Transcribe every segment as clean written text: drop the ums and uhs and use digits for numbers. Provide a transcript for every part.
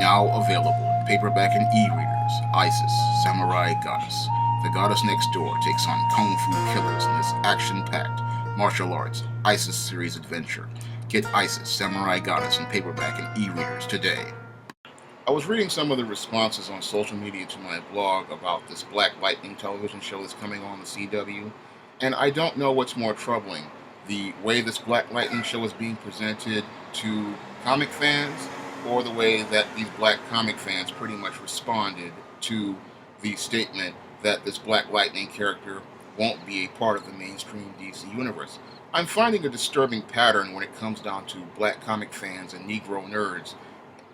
Now available in paperback and e-readers, Isis, Samurai Goddess. The goddess next door takes on kung fu killers in this action-packed martial arts Isis series adventure. Get Isis, Samurai Goddess in paperback and e-readers today. I was reading some of the responses on social media to my blog about this Black Lightning television show that's coming on the CW, and I don't know what's more troubling, the way this Black Lightning show is being presented to comic fans, or the way that these black comic fans pretty much responded to the statement that this Black Lightning character won't be a part of the mainstream DC universe. I'm finding a disturbing pattern when it comes down to black comic fans and Negro nerds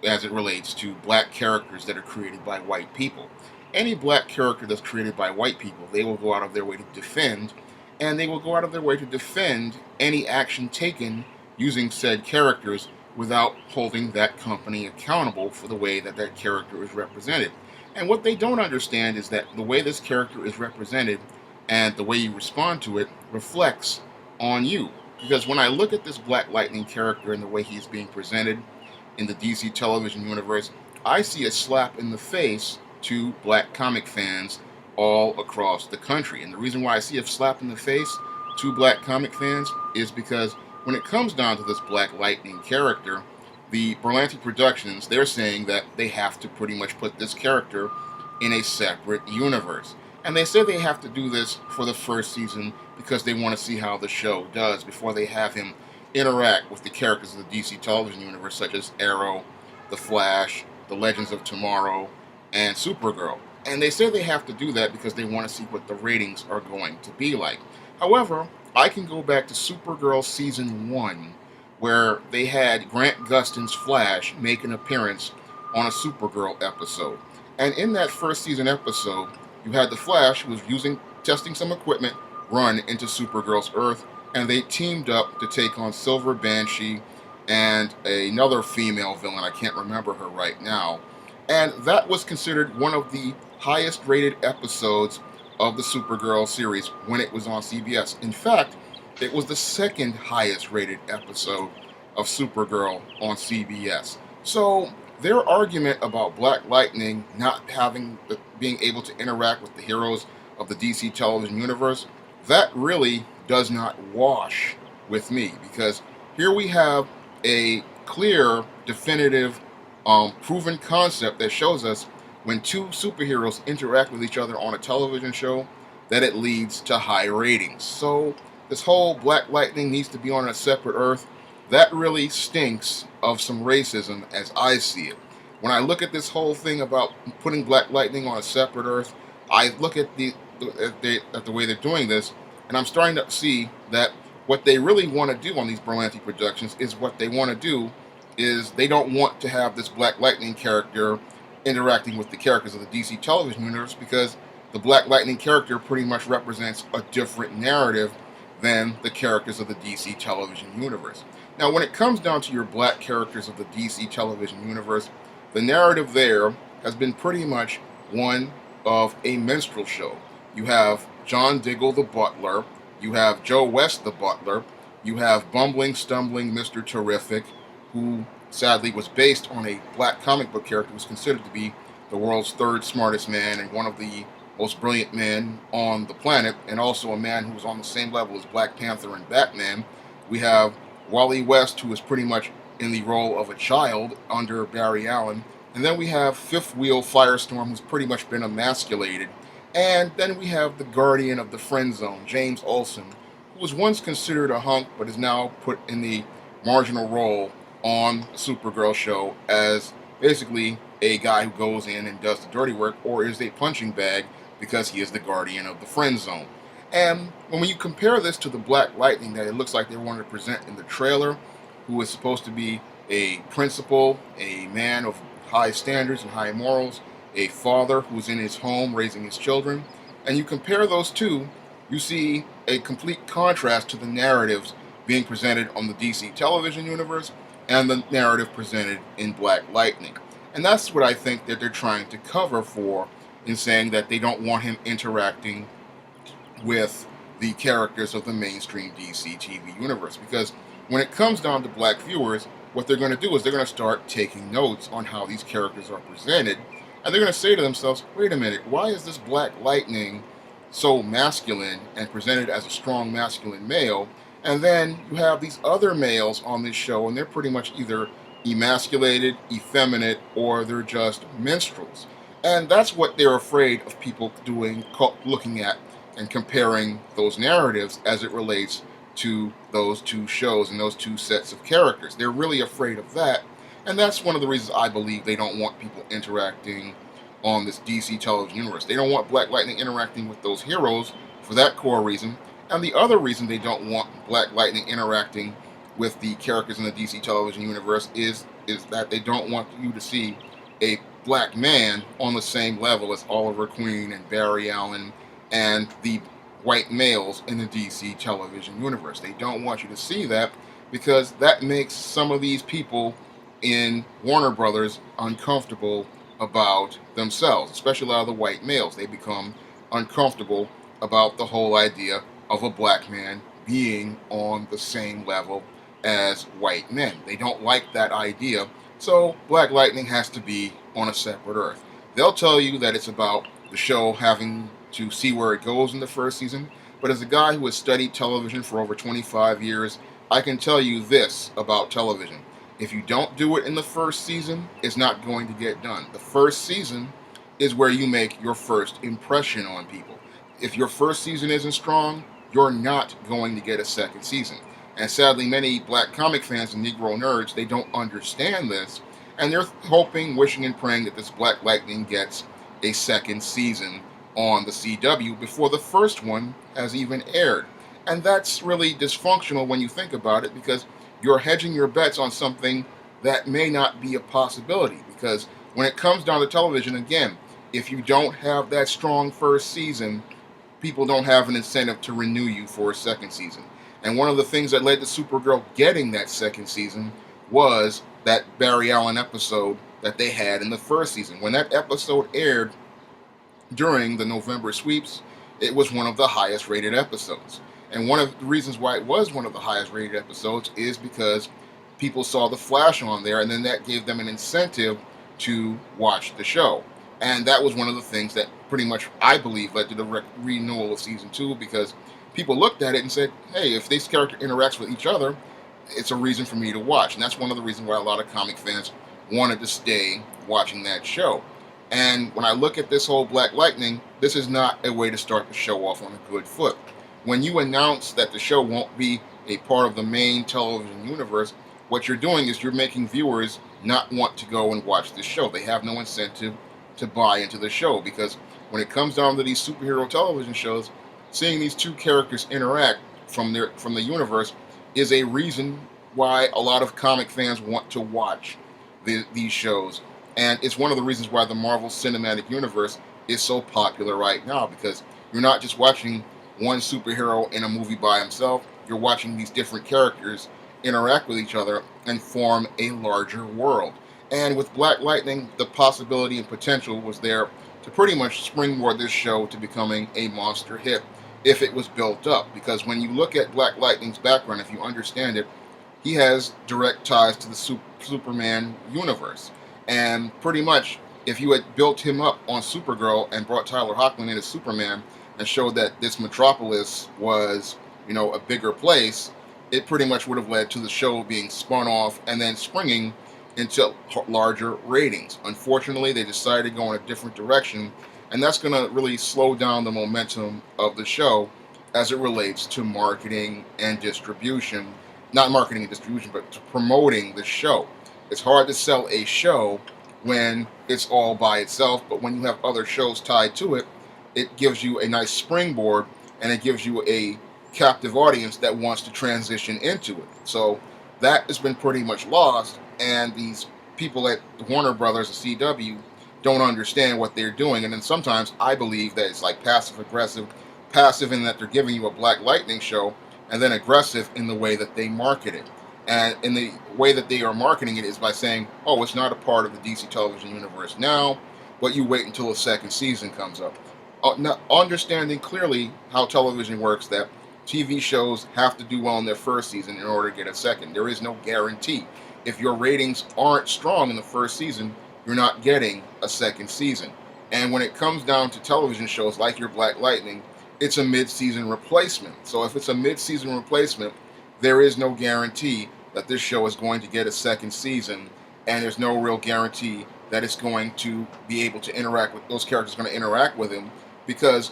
as it relates to black characters that are created by white people. Any black character that's created by white people, they will go out of their way to defend, and they will go out of their way to defend any action taken using said characters without holding that company accountable for the way that that character is represented. And what they don't understand is that the way this character is represented and the way you respond to it reflects on you. Because when I look at this Black Lightning character and the way he's being presented in the DC television universe, I see a slap in the face to black comic fans all across the country. And the reason why I see a slap in the face to black comic fans is because when it comes down to this Black Lightning character, the Berlanti Productions, they're saying that they have to pretty much put this character in a separate universe. And they say they have to do this for the first season because they want to see how the show does before they have him interact with the characters of the DC television universe, such as Arrow, The Flash, The Legends of Tomorrow, and Supergirl. And they say they have to do that because they want to see what the ratings are going to be like. However, I can go back to Supergirl Season 1, where they had Grant Gustin's Flash make an appearance on a Supergirl episode. And in that first season episode, you had the Flash, who was testing some equipment, run into Supergirl's Earth, and they teamed up to take on Silver Banshee and another female villain. I can't remember her right now. And that was considered one of the highest rated episodes of the Supergirl series when it was on CBS. In fact, it was the second highest rated episode of Supergirl on CBS. So their argument about Black Lightning not being able to interact with the heroes of the DC television universe, that really does not wash with me, because here we have a clear, definitive, proven concept that shows us when two superheroes interact with each other on a television show, that it leads to high ratings. So this whole Black Lightning needs to be on a separate Earth, that really stinks of some racism as I see it. When I look at this whole thing about putting Black Lightning on a separate Earth, I look at the way they're doing this, and I'm starting to see that what they really want to do on these Berlanti Productions is what they want to do is they don't want to have this Black Lightning character interacting with the characters of the DC television universe, because the Black Lightning character pretty much represents a different narrative than the characters of the DC television universe. Now, when it comes down to your black characters of the DC television universe, the narrative there has been pretty much one of a minstrel show. You have John Diggle the butler, you have Joe West the butler, you have bumbling, stumbling Mr. Terrific, who sadly was based on a black comic book character who was considered to be the world's third smartest man and one of the most brilliant men on the planet, and also a man who was on the same level as Black Panther and Batman. We have Wally West, who is pretty much in the role of a child under Barry Allen. And then we have Fifth Wheel Firestorm, who's pretty much been emasculated. And then we have the guardian of the friend zone, James Olsen, who was once considered a hunk but is now put in the marginal role on the Supergirl show as basically a guy who goes in and does the dirty work, or is a punching bag because he is the guardian of the friend zone. And when you compare this to the Black Lightning that it looks like they wanted to present in the trailer, who is supposed to be a principal, a man of high standards and high morals, a father who's in his home raising his children, and you compare those two, you see a complete contrast to the narratives being presented on the DC television universe and the narrative presented in Black Lightning. And that's what I think that they're trying to cover for in saying that they don't want him interacting with the characters of the mainstream DC TV universe. Because when it comes down to black viewers, what they're going to do is they're going to start taking notes on how these characters are presented, and they're going to say to themselves, wait a minute, why is this Black Lightning so masculine and presented as a strong masculine male? And then you have these other males on this show, and they're pretty much either emasculated, effeminate, or they're just minstrels. And that's what they're afraid of people doing, looking at and comparing those narratives as it relates to those two shows and those two sets of characters. They're really afraid of that. And that's one of the reasons I believe they don't want people interacting on this DC television universe. They don't want Black Lightning interacting with those heroes for that core reason. And the other reason they don't want Black Lightning interacting with the characters in the DC television universe is that they don't want you to see a black man on the same level as Oliver Queen and Barry Allen and the white males in the DC television universe. They don't want you to see that because that makes some of these people in Warner Brothers uncomfortable about themselves, especially a lot of the white males. They become uncomfortable about the whole idea of a black man being on the same level as white men. They don't like that idea, so Black Lightning has to be on a separate Earth. They'll tell you that it's about the show having to see where it goes in the first season, but as a guy who has studied television for over 25 years, I can tell you this about television. If you don't do it in the first season, it's not going to get done. The first season is where you make your first impression on people. If your first season isn't strong, you're not going to get a second season. And sadly, many black comic fans and Negro nerds, they don't understand this, and they're hoping, wishing, and praying that this Black Lightning gets a second season on the CW before the first one has even aired. And that's really dysfunctional when you think about it, because you're hedging your bets on something that may not be a possibility. Because when it comes down to television, again, if you don't have that strong first season, people don't have an incentive to renew you for a second season. And one of the things that led to Supergirl getting that second season was that Barry Allen episode that they had in the first season. When that episode aired during the November sweeps, it was one of the highest rated episodes. And one of the reasons why it was one of the highest rated episodes is because people saw the Flash on there, and then that gave them an incentive to watch the show. And that was one of the things that pretty much, I believe, led to the renewal of season 2, because people looked at it and said, hey, if this character interacts with each other, it's a reason for me to watch. And that's one of the reasons why a lot of comic fans wanted to stay watching that show. And when I look at this whole Black Lightning, this is not a way to start the show off on a good foot. When you announce that the show won't be a part of the main television universe, what you're doing is you're making viewers not want to go and watch this show. They have no incentive to buy into the show, because when it comes down to these superhero television shows, seeing these two characters interact from the universe is a reason why a lot of comic fans want to watch these shows. And it's one of the reasons why the Marvel Cinematic Universe is so popular right now, because you're not just watching one superhero in a movie by himself, you're watching these different characters interact with each other and form a larger world. And with Black Lightning, the possibility and potential was there to pretty much springboard this show to becoming a monster hit if it was built up. Because when you look at Black Lightning's background, if you understand it, he has direct ties to the Superman universe. And pretty much, if you had built him up on Supergirl and brought Tyler Hoechlin in as Superman and showed that this metropolis was, a bigger place, it pretty much would have led to the show being spun off and then springing into larger ratings. Unfortunately, they decided to go in a different direction, and that's going to really slow down the momentum of the show as it relates to marketing and distribution. Not marketing and distribution, but to promoting the show. It's hard to sell a show when it's all by itself, but when you have other shows tied to it, it gives you a nice springboard, and it gives you a captive audience that wants to transition into it. So that has been pretty much lost, and these people at Warner Brothers, the CW, don't understand what they're doing. And then sometimes I believe that it's like passive-aggressive, passive in that they're giving you a Black Lightning show, and then aggressive in the way that they market it. And in the way that they are marketing it is by saying, oh, it's not a part of the DC television universe now, but you wait until a second season comes up. Not understanding clearly how television works, that TV shows have to do well in their first season in order to get a second. There is no guarantee. if your ratings aren't strong in the first season, you're not getting a second season. And when it comes down to television shows like your Black Lightning, it's a mid-season replacement. So if it's a mid-season replacement, there is no guarantee that this show is going to get a second season, and there's no real guarantee that it's going to be able to interact with those characters, going to interact with him, because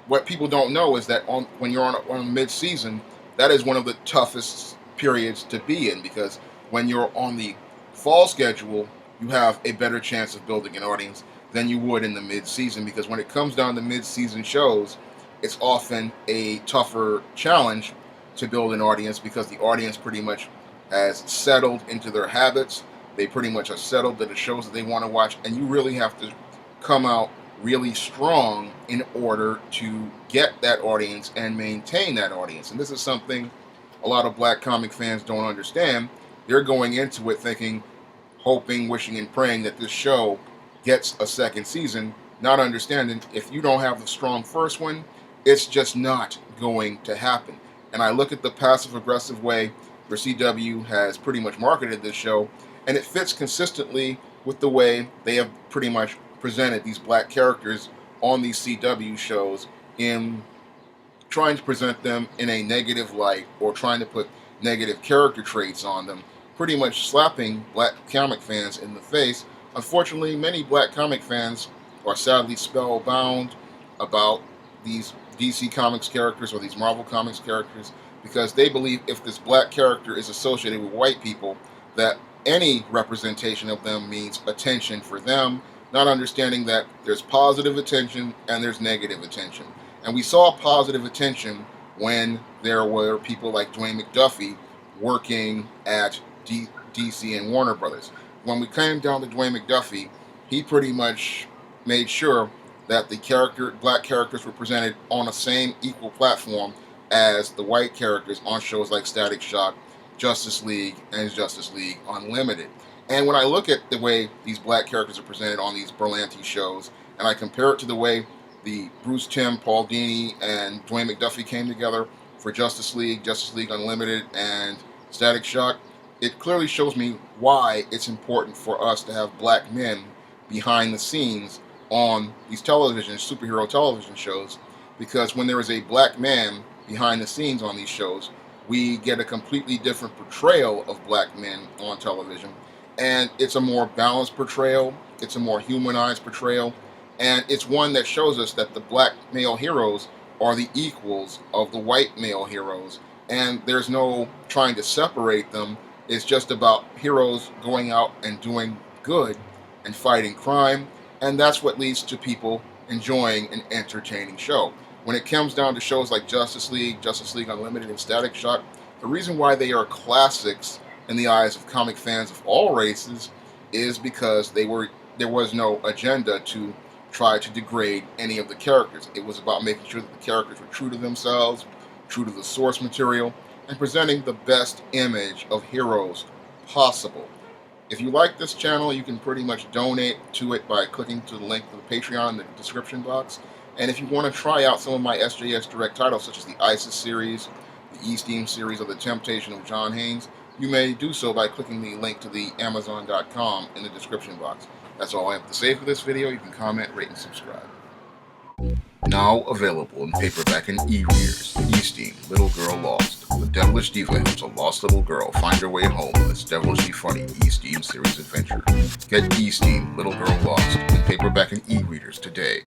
what people don't know is that when you're on mid-season, that is one of the toughest periods to be in, because when you're on the fall schedule, you have a better chance of building an audience than you would in the mid-season, because when it comes down to mid-season shows, it's often a tougher challenge to build an audience, because the audience pretty much has settled into their habits. They pretty much are settled to the shows that they want to watch, and you really have to come out really strong in order to get that audience and maintain that audience. And this is something a lot of Black comic fans don't understand. They're going into it thinking, hoping, wishing, and praying that this show gets a second season, not understanding if you don't have the strong first one, it's just not going to happen. And I look at the passive-aggressive way where CW has pretty much marketed this show, and it fits consistently with the way they have pretty much presented these Black characters on these CW shows, in trying to present them in a negative light or trying to put negative character traits on them, pretty much slapping Black comic fans in the face. Unfortunately, many Black comic fans are sadly spellbound about these DC Comics characters or these Marvel Comics characters, because they believe if this Black character is associated with white people, that any representation of them means attention for them, not understanding that there's positive attention and there's negative attention. And we saw positive attention when there were people like Dwayne McDuffie working at DC and Warner Brothers. When we came down to Dwayne McDuffie, he pretty much made sure that the Black characters were presented on the same equal platform as the white characters on shows like Static Shock, Justice League, and Justice League Unlimited. And when I look at the way these Black characters are presented on these Berlanti shows, and I compare it to the way the Bruce Timm, Paul Dini, and Dwayne McDuffie came together for Justice League Unlimited, and Static Shock, it clearly shows me why it's important for us to have Black men behind the scenes on these superhero television shows, because when there is a Black man behind the scenes on these shows, we get a completely different portrayal of Black men on television, and it's a more balanced portrayal, it's a more humanized portrayal, and it's one that shows us that the Black male heroes are the equals of the white male heroes, and there's no trying to separate them. It's just about heroes going out and doing good and fighting crime, and that's what leads to people enjoying an entertaining show. When it comes down to shows like Justice League Unlimited, and Static Shock, the reason why they are classics in the eyes of comic fans of all races is because there was no agenda to try to degrade any of the characters. It was about making sure that the characters were true to themselves, true to the source material, and presenting the best image of heroes possible. If you like this channel, you can pretty much donate to it by clicking to the link to the Patreon in the description box. And if you want to try out some of my SJS Direct titles, such as the ISIS series, the E-Steam series, or the Temptation of John Haynes, you may do so by clicking the link to the Amazon.com in the description box. That's all I have to say for this video. You can comment, rate, and subscribe. Now available in paperback and e-readers, E-Steam, Little Girl Lost. The devilish diva helps a lost little girl find her way home in this devilishly funny E-Steam series adventure. Get E-Steam, Little Girl Lost in paperback and e-readers today.